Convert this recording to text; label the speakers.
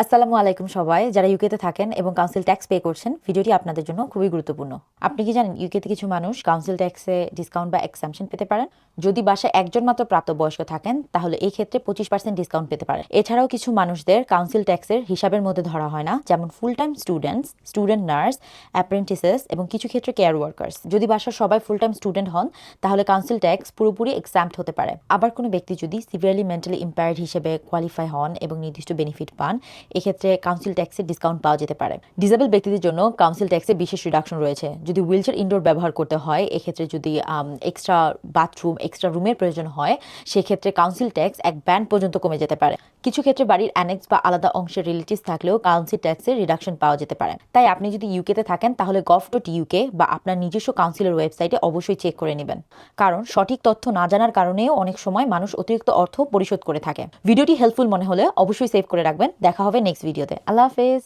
Speaker 1: আসসালামু আলাইকুম সবাই যারা ইউকেতে থাকেন এবং কাউন্সিল ট্যাক্স পে করছেন, ভিডিওটি আপনাদের জন্য খুবই গুরুত্বপূর্ণ। আপনি কি জানেন ইউকেতে কিছু মানুষ কাউন্সিল ট্যাক্সে ডিসকাউন্ট বা এক্সামশন পেতে পারেন? যদি বাসায় একজন মাত্র প্রাপ্তবয়স্ক থাকেন তাহলে এই ক্ষেত্রে 25% ডিসকাউন্ট পেতে পারেন। এছাড়াও কিছু মানুষদের কাউন্সিল ট্যাক্সের হিসাবের মধ্যে ধরা হয় না, যেমন full time students, student nurse, apprentices এবং কিছু ক্ষেত্রে কেয়ার ওয়ার্কার্স। যদি বাসার সবাই ফুল টাইম স্টুডেন্ট হন তাহলে কাউন্সিল ট্যাক্স পুরোপুরি এক্সাম্পট হতে পারে। আবার কোনো ব্যক্তি যদি সিভিয়ারলি মেন্টালি ইম্পেয়ার্ড হিসেবে কোয়ালিফাই হন এবং নির্দিষ্ট বেনিফিট পান, এক্ষেত্রে কাউন্সিল ট্যাক্সে ডিসকাউন্ট পাওয়া যেতে পারে। ডিসেবল ব্যক্তিদের জন্য কাউন্সিল ট্যাক্সে বিশেষ রিডাকশন রয়েছে। যদি হুইলচেয়ার ইনডোর ব্যবহার করতে হয়, এক্ষেত্রে যদি এক্সট্রা বাথরুম, এক্সট্রা রুমের প্রয়োজন হয়, সেক্ষেত্রে কাউন্সিল ট্যাক্স এক ব্যান্ড পর্যন্ত কমে যেতে পারে। কিছু ক্ষেত্রে বাড়ির অ্যানেক্স বা আলাদা অংশের রিলেটিভস থাকলেও কাউন্সিল ট্যাক্সে রিডাকশন পাওয়া যেতে পারে। তাই আপনি যদি ইউকেতে থাকেন তাহলে gov.uk বা আপনার নিজস্ব কাউন্সিলের ওয়েবসাইটে অবশ্যই চেক করে নেবেন, কারণ সঠিক তথ্য না জানার কারণেও অনেক সময় মানুষ অতিরিক্ত অর্থ পরিশোধ করে থাকে। ভিডিওটি হেল্পফুল মনে হলে অবশ্যই সেভ করে রাখবেন। দেখা হবে নেক্সট ভিডিওতে। আল্লাহ হাফেজ।